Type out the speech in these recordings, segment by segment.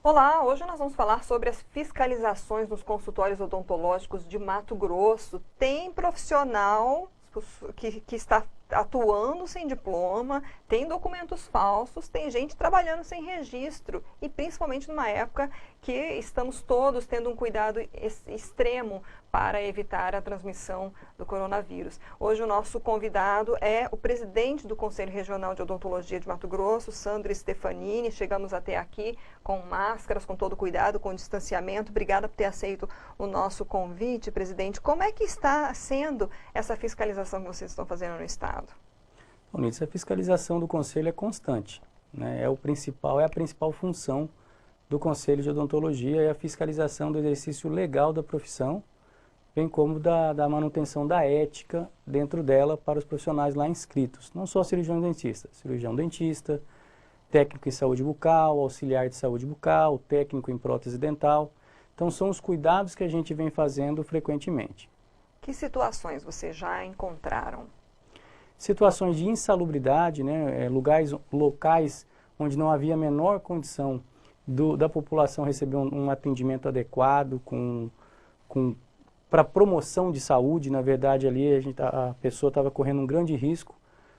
Olá, hoje nós vamos falar sobre as fiscalizações nos consultórios odontológicos de Mato Grosso. Tem profissional que está atuando sem diploma, tem documentos falsos, tem gente trabalhando sem registro e principalmente numa época que estamos todos tendo um cuidado extremo para evitar a transmissão do coronavírus. Hoje o nosso convidado é o presidente do Conselho Regional de Odontologia de Mato Grosso, Sandro Stefanini. Chegamos até aqui com máscaras, com todo cuidado, com distanciamento. Obrigada por ter aceito o nosso convite, presidente. Como é que está sendo essa fiscalização que vocês estão fazendo no estado? Bom, Nilce, a fiscalização do Conselho é constante, né? É a principal função do Conselho de Odontologia, é a fiscalização do exercício legal da profissão, bem como da manutenção da ética dentro dela para os profissionais lá inscritos. Não só cirurgião dentista, técnico em saúde bucal, auxiliar de saúde bucal, técnico em prótese dental. Então são os cuidados que a gente vem fazendo frequentemente. Que situações vocês já encontraram? Situações de insalubridade, né, locais onde não havia a menor condição da população receber um atendimento adequado para promoção de saúde. Na verdade, ali a pessoa estava correndo um grande risco,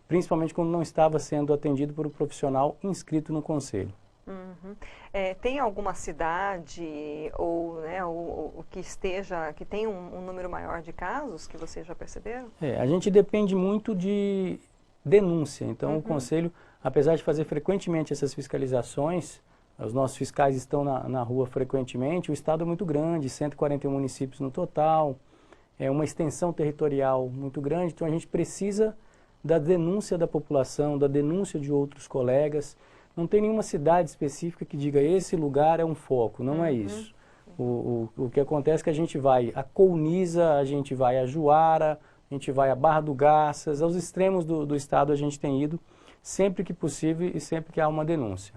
principalmente quando não estava sendo atendido por um profissional inscrito no Conselho. Uhum. Tem alguma cidade ou que tem um número maior de casos que vocês já perceberam? A gente depende muito de denúncia. Então, o Conselho, apesar de fazer frequentemente essas fiscalizações, os nossos fiscais estão na rua frequentemente. O estado é muito grande, 141 municípios no total, é uma extensão territorial muito grande. Então, a gente precisa da denúncia da população, da denúncia de outros colegas. Não tem nenhuma cidade específica que diga esse lugar é um foco, não é isso. O que acontece é que a gente vai a Colniza, a gente vai a Juara, a gente vai a Barra do Garças, aos extremos do estado a gente tem ido, sempre que possível e sempre que há uma denúncia.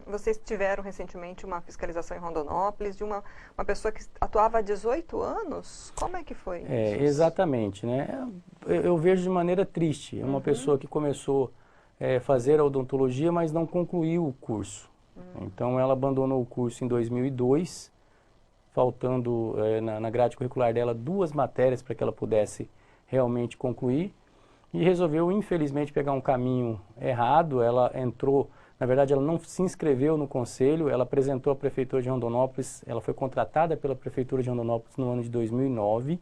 Vocês tiveram recentemente uma fiscalização em Rondonópolis de uma pessoa que atuava há 18 anos? Como é que foi isso? Exatamente, né? Eu vejo de maneira triste, uma pessoa que começou fazer a odontologia, mas não concluiu o curso. Então ela abandonou o curso em 2002, faltando na grade curricular dela 2 matérias para que ela pudesse realmente concluir, e resolveu infelizmente pegar um caminho errado. Ela entrou, na verdade ela não se inscreveu no Conselho, ela apresentou à Prefeitura de Rondonópolis, ela foi contratada pela Prefeitura de Rondonópolis no ano de 2009,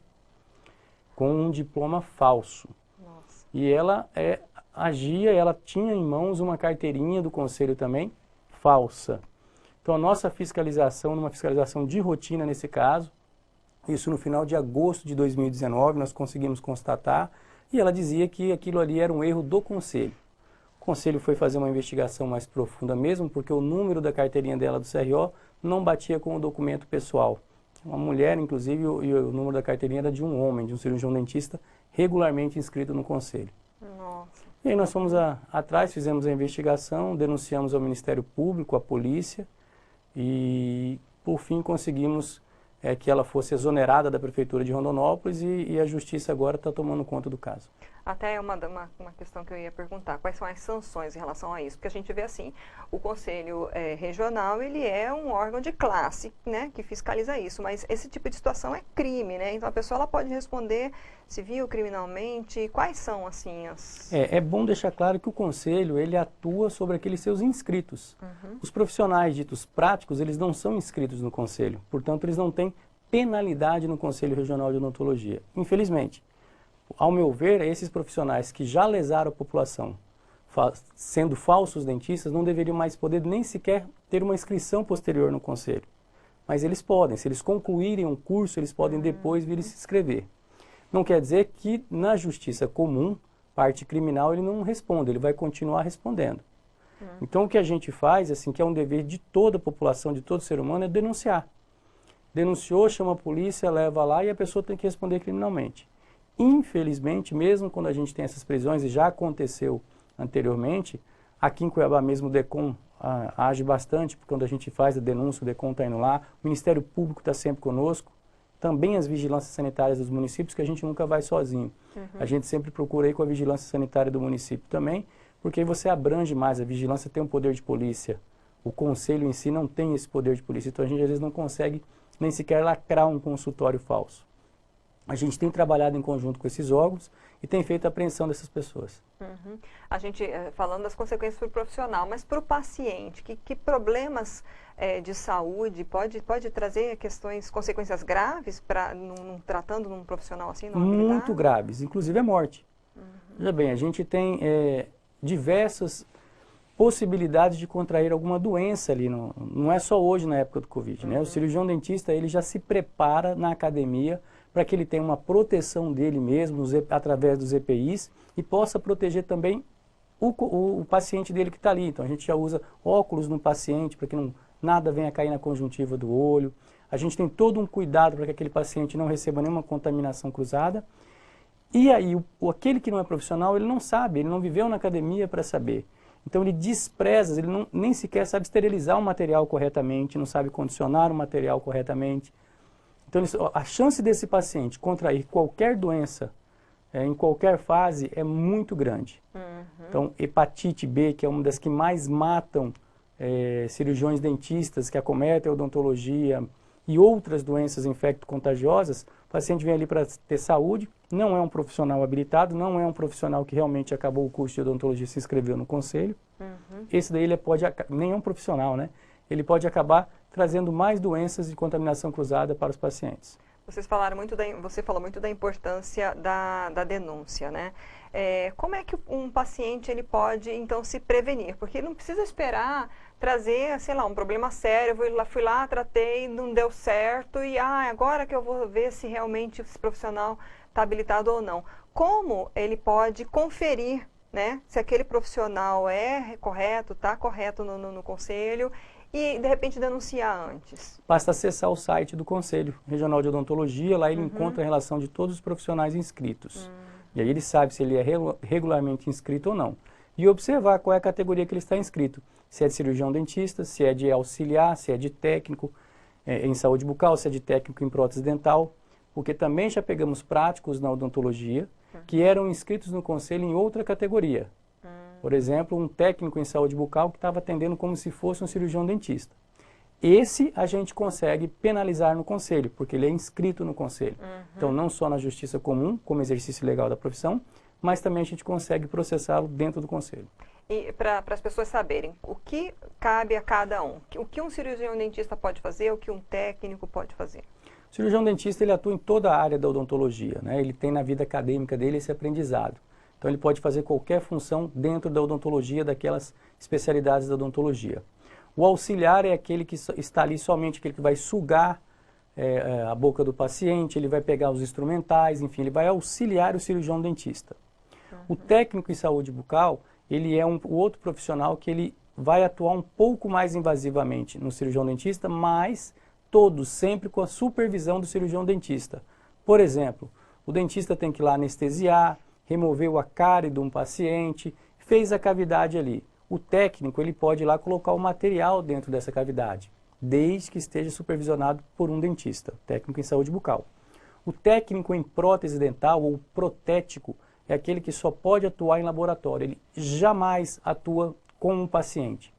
com um diploma falso. Nossa. E ela ela tinha em mãos uma carteirinha do Conselho também, falsa. Então a nossa fiscalização, numa fiscalização de rotina nesse caso, isso no final de agosto de 2019, nós conseguimos constatar, e ela dizia que aquilo ali era um erro do Conselho. O Conselho foi fazer uma investigação mais profunda mesmo, porque o número da carteirinha dela do CRO não batia com o documento pessoal. Uma mulher, inclusive, e o número da carteirinha era de um homem, de um cirurgião dentista, regularmente inscrito no Conselho. Nossa. E aí nós fomos atrás, fizemos a investigação, denunciamos ao Ministério Público, à polícia, e por fim conseguimos que ela fosse exonerada da Prefeitura de Rondonópolis, e a Justiça agora está tomando conta do caso. Até uma questão que eu ia perguntar, quais são as sanções em relação a isso? Porque a gente vê assim, o Conselho Regional, ele é um órgão de classe, né, que fiscaliza isso, mas esse tipo de situação é crime, né? Então a pessoa ela pode responder civil, criminalmente. Quais são assim as... É bom deixar claro que o Conselho, ele atua sobre aqueles seus inscritos. Os profissionais ditos práticos, eles não são inscritos no Conselho, portanto eles não têm penalidade no Conselho Regional de Odontologia, infelizmente. Ao meu ver, esses profissionais que já lesaram a população, sendo falsos dentistas, não deveriam mais poder nem sequer ter uma inscrição posterior no Conselho. Mas eles podem, se eles concluírem um curso, eles podem depois vir se inscrever. Não quer dizer que na justiça comum, parte criminal, ele não responde, ele vai continuar respondendo. Então o que a gente faz, assim, que é um dever de toda a população, de todo ser humano, é denunciar. Denunciou, chama a polícia, leva lá e a pessoa tem que responder criminalmente. Infelizmente, mesmo quando a gente tem essas prisões, e já aconteceu anteriormente, aqui em Cuiabá mesmo o DECOM age bastante, porque quando a gente faz a denúncia, o DECOM está indo lá, o Ministério Público está sempre conosco, também as vigilâncias sanitárias dos municípios, que a gente nunca vai sozinho. A gente sempre procura ir com a vigilância sanitária do município também, porque aí você abrange mais, a vigilância tem um poder de polícia O conselho em si não tem esse poder de polícia, então a gente às vezes não consegue nem sequer lacrar um consultório falso. A gente tem trabalhado em conjunto com esses órgãos e tem feito a apreensão dessas pessoas. Uhum. A gente, falando das consequências para o profissional, mas para o paciente, que problemas de saúde pode trazer consequências graves, tratando num profissional assim? Muito graves, inclusive a morte. Veja bem, a gente tem diversas possibilidades de contrair alguma doença ali, não é só hoje na época do Covid, né? O cirurgião dentista, ele já se prepara na academia para que ele tenha uma proteção dele mesmo através dos EPIs e possa proteger também o paciente dele que está ali. Então a gente já usa óculos no paciente para que nada venha cair na conjuntiva do olho. A gente tem todo um cuidado para que aquele paciente não receba nenhuma contaminação cruzada. E aí, aquele que não é profissional, ele não sabe, ele não viveu na academia para saber. Então ele despreza, ele nem sequer sabe esterilizar o material corretamente, não sabe condicionar o material corretamente. Então a chance desse paciente contrair qualquer doença em qualquer fase é muito grande. Então hepatite B, que é uma das que mais matam cirurgiões dentistas que acometem a odontologia e outras doenças infecto-contagiosas, o paciente vem ali para ter saúde, não é um profissional habilitado, não é um profissional que realmente acabou o curso de odontologia e se inscreveu no conselho. Esse daí nem é um profissional, né? Ele pode acabar trazendo mais doenças de contaminação cruzada para os pacientes. Você falou muito da importância da denúncia, né? Como é que um paciente ele pode, então, se prevenir? Porque ele não precisa esperar trazer, sei lá, um problema sério, fui lá, tratei, não deu certo e agora que eu vou ver se realmente esse profissional está habilitado ou não. Como ele pode conferir, né, se aquele profissional é correto, está correto no conselho e, de repente, denunciar antes? Basta acessar o site do Conselho Regional de Odontologia, lá ele encontra a relação de todos os profissionais inscritos. E aí ele sabe se ele é regularmente inscrito ou não. E observar qual é a categoria que ele está inscrito. Se é de cirurgião dentista, se é de auxiliar, se é de técnico em saúde bucal, se é de técnico em prótese dental. Porque também já pegamos práticos na odontologia que eram inscritos no conselho em outra categoria. Por exemplo, um técnico em saúde bucal que estava atendendo como se fosse um cirurgião dentista. Esse a gente consegue penalizar no conselho, porque ele é inscrito no conselho. Então, não só na justiça comum, como exercício legal da profissão, mas também a gente consegue processá-lo dentro do conselho. E para as pessoas saberem o que cabe a cada um, o que um cirurgião dentista pode fazer, o que um técnico pode fazer? O cirurgião dentista ele atua em toda a área da odontologia, né? Ele tem na vida acadêmica dele esse aprendizado. Então ele pode fazer qualquer função dentro da odontologia, daquelas especialidades da odontologia. O auxiliar é aquele que está ali somente, aquele que vai sugar a boca do paciente, ele vai pegar os instrumentais, enfim, ele vai auxiliar o cirurgião dentista. O técnico em saúde bucal, ele é o outro profissional que ele vai atuar um pouco mais invasivamente no cirurgião dentista, mas todos sempre com a supervisão do cirurgião dentista. Por exemplo, o dentista tem que ir lá anestesiar, removeu a cárie de um paciente, fez a cavidade ali. O técnico ele pode ir lá colocar o material dentro dessa cavidade, desde que esteja supervisionado por um dentista, técnico em saúde bucal. O técnico em prótese dental ou protético é aquele que só pode atuar em laboratório, ele jamais atua com um paciente.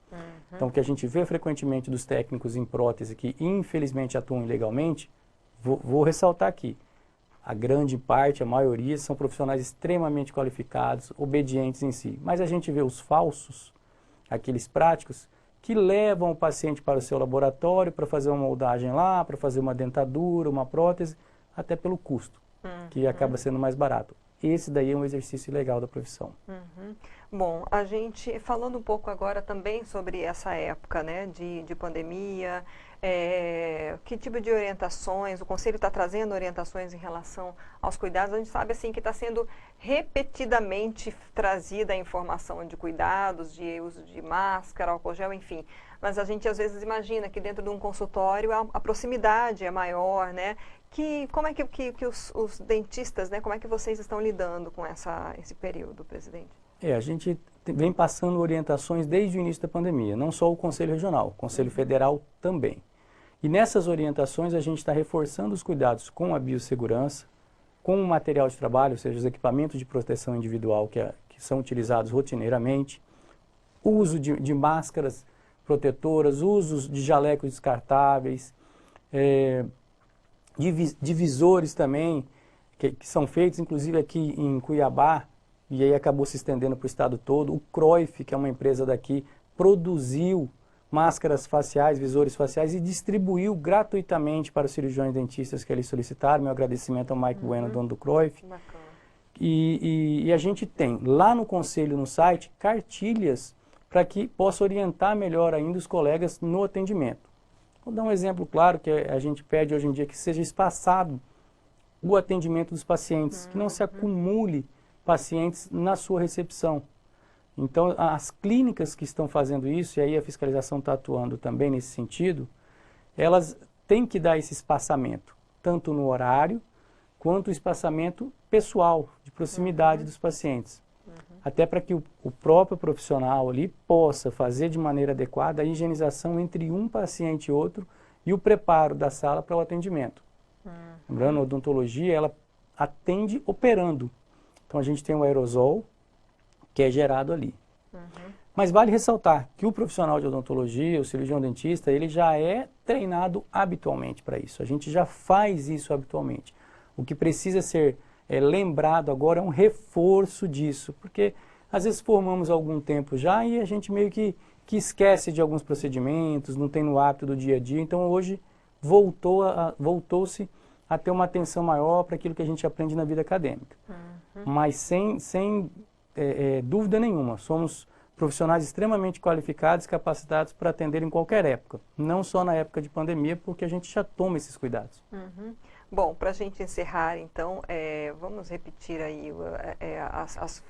Então, o que a gente vê frequentemente dos técnicos em prótese que infelizmente atuam ilegalmente, vou ressaltar aqui, a grande parte, a maioria, são profissionais extremamente qualificados, obedientes em si. Mas a gente vê os falsos, aqueles práticos, que levam o paciente para o seu laboratório para fazer uma moldagem lá, para fazer uma dentadura, uma prótese, até pelo custo, que acaba sendo mais barato. Esse daí é um exercício ilegal da profissão. Bom, a gente, falando um pouco agora também sobre essa época, né, de pandemia, que tipo de orientações, o Conselho está trazendo orientações em relação aos cuidados, a gente sabe assim que está sendo repetidamente trazida a informação de cuidados, de uso de máscara, álcool gel, enfim, mas a gente às vezes imagina que dentro de um consultório a proximidade é maior, né? Como é que os dentistas, né, como é que vocês estão lidando com esse período, presidente? A gente vem passando orientações desde o início da pandemia, não só o Conselho Regional, o Conselho Federal também. E nessas orientações a gente está reforçando os cuidados com a biossegurança, com o material de trabalho, ou seja, os equipamentos de proteção individual que são utilizados rotineiramente, o uso de máscaras protetoras, usos de jalecos descartáveis, divisores também, que são feitos inclusive aqui em Cuiabá, e aí acabou se estendendo para o estado todo. O Cruyff, que é uma empresa daqui, produziu máscaras faciais, visores faciais e distribuiu gratuitamente para os cirurgiões dentistas que ali solicitaram. Meu agradecimento ao Mike Bueno, dono do Cruyff. Bacana. E a gente tem lá no conselho, no site, cartilhas para que possa orientar melhor ainda os colegas no atendimento. Vou dar um exemplo claro que a gente pede hoje em dia que seja espaçado o atendimento dos pacientes, que não se acumule pacientes na sua recepção. Então, as clínicas que estão fazendo isso, e aí a fiscalização está atuando também nesse sentido, elas têm que dar esse espaçamento, tanto no horário, quanto o espaçamento pessoal, de proximidade dos pacientes. Até para que o próprio profissional ali possa fazer de maneira adequada a higienização entre um paciente e outro e o preparo da sala para o atendimento. Lembrando, a odontologia, ela atende operando. Então, a gente tem o aerosol, que é gerado ali. Mas vale ressaltar que o profissional de odontologia, o cirurgião dentista, ele já é treinado habitualmente para isso. A gente já faz isso habitualmente. O que precisa ser lembrado agora é um reforço disso, porque às vezes formamos algum tempo já e a gente meio que esquece de alguns procedimentos, não tem no hábito do dia a dia. Então hoje voltou-se a ter uma atenção maior para aquilo que a gente aprende na vida acadêmica. Mas sem dúvida nenhuma, somos profissionais extremamente qualificados e capacitados para atender em qualquer época, não só na época de pandemia, porque a gente já toma esses cuidados. Bom, para a gente encerrar, então, vamos repetir aí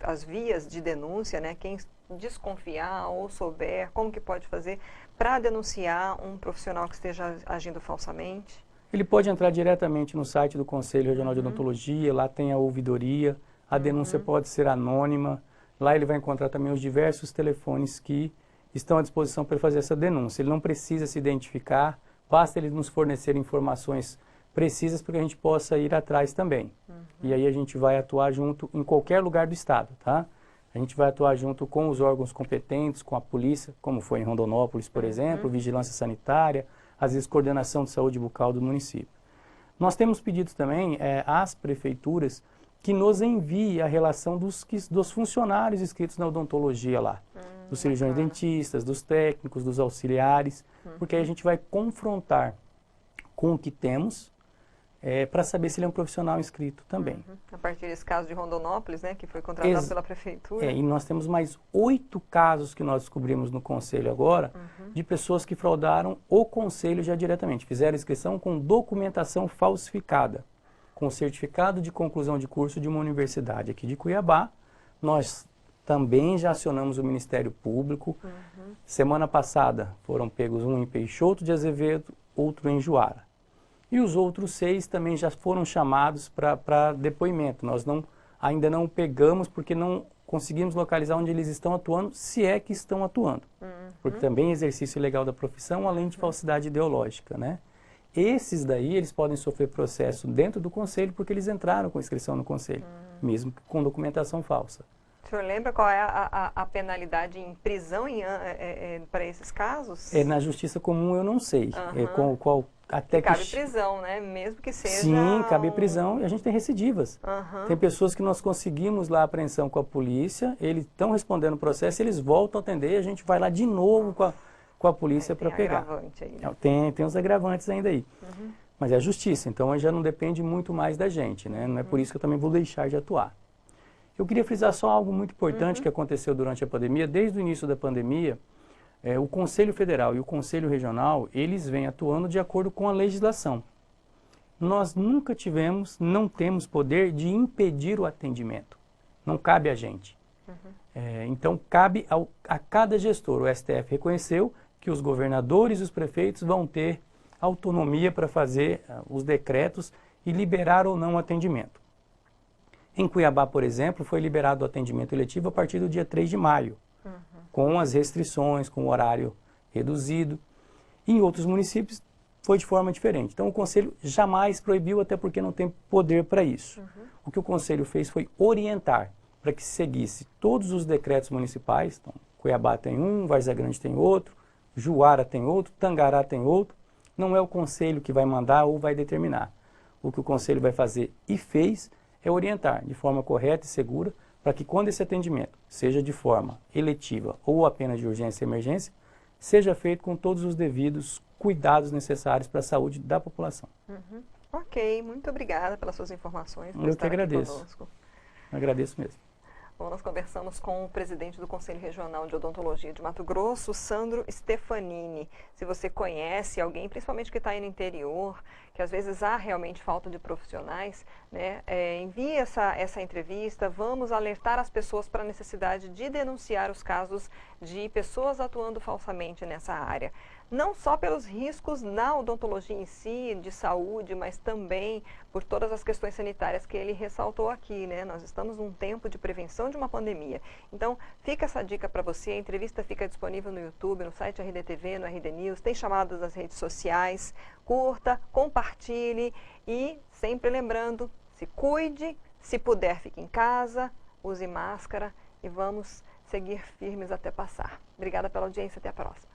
as vias de denúncia, né? Quem desconfiar ou souber, como que pode fazer para denunciar um profissional que esteja agindo falsamente? Ele pode entrar diretamente no site do Conselho Regional de Odontologia, lá tem a ouvidoria, a denúncia pode ser anônima, lá ele vai encontrar também os diversos telefones que estão à disposição para fazer essa denúncia. Ele não precisa se identificar, basta ele nos fornecer informações precisas para que a gente possa ir atrás também. E aí a gente vai atuar junto em qualquer lugar do estado, tá? A gente vai atuar junto com os órgãos competentes, com a polícia, como foi em Rondonópolis, por exemplo, vigilância sanitária, às vezes coordenação de saúde bucal do município. Nós temos pedido também às prefeituras que nos envie a relação dos funcionários inscritos na odontologia lá, dos cirurgiões dentistas, dos técnicos, dos auxiliares, porque aí a gente vai confrontar com o que temos para saber se ele é um profissional inscrito também. A partir desse caso de Rondonópolis, né, que foi contratado pela prefeitura. E nós temos mais 8 casos que nós descobrimos no Conselho agora, de pessoas que fraudaram o Conselho já diretamente. Fizeram inscrição com documentação falsificada, com certificado de conclusão de curso de uma universidade aqui de Cuiabá. Nós também já acionamos o Ministério Público. Semana passada foram pegos um em Peixoto de Azevedo, outro em Juara. E os outros 6 também já foram chamados para depoimento. Nós ainda não pegamos porque não conseguimos localizar onde eles estão atuando, se é que estão atuando. Porque também é exercício ilegal da profissão, além de falsidade ideológica, né? Esses daí, eles podem sofrer processo dentro do Conselho porque eles entraram com inscrição no Conselho, mesmo com documentação falsa. O senhor lembra qual é a penalidade em prisão para esses casos? Na Justiça Comum eu não sei. Até cabe prisão, né? Mesmo que seja... Sim, cabe prisão e a gente tem recidivas. Tem pessoas que nós conseguimos lá a apreensão com a polícia, eles estão respondendo o processo, eles voltam a atender e a gente vai lá de novo com a polícia para pegar. Agravante aí, né? Tem os agravantes ainda aí. Mas é a justiça, então já não depende muito mais da gente, né? Não é por isso que eu também vou deixar de atuar. Eu queria frisar só algo muito importante que aconteceu durante a pandemia. Desde o início da pandemia, o Conselho Federal e o Conselho Regional, eles vêm atuando de acordo com a legislação. Nós nunca não temos poder de impedir o atendimento. Não cabe a gente. Então, cabe a cada gestor. O STF reconheceu que os governadores e os prefeitos vão ter autonomia para fazer os decretos e liberar ou não o atendimento. Em Cuiabá, por exemplo, foi liberado o atendimento eletivo a partir do dia 3 de maio, com as restrições, com o horário reduzido. Em outros municípios foi de forma diferente. Então o Conselho jamais proibiu, até porque não tem poder para isso. O que o Conselho fez foi orientar para que se seguisse todos os decretos municipais. Então, Cuiabá tem um, Várzea Grande tem outro, Juara tem outro, Tangará tem outro. Não é o conselho que vai mandar ou vai determinar. O que o conselho vai fazer e fez é orientar de forma correta e segura para que quando esse atendimento, seja de forma eletiva ou apenas de urgência e emergência, seja feito com todos os devidos cuidados necessários para a saúde da população. Uhum. Ok, muito obrigada pelas suas informações. Eu que agradeço. Agradeço mesmo. Bom, nós conversamos com o presidente do Conselho Regional de Odontologia de Mato Grosso, Sandro Stefanini. Se você conhece alguém, principalmente que está aí no interior, que às vezes há realmente falta de profissionais, né, envie essa entrevista, vamos alertar as pessoas para a necessidade de denunciar os casos de pessoas atuando falsamente nessa área. Não só pelos riscos na odontologia em si, de saúde, mas também por todas as questões sanitárias que ele ressaltou aqui, né? Nós estamos num tempo de prevenção de uma pandemia. Então, fica essa dica para você, a entrevista fica disponível no YouTube, no site RDTV, no RD News, tem chamadas nas redes sociais, curta, compartilhe e sempre lembrando, se cuide, se puder fique em casa, use máscara e vamos seguir firmes até passar. Obrigada pela audiência, até a próxima.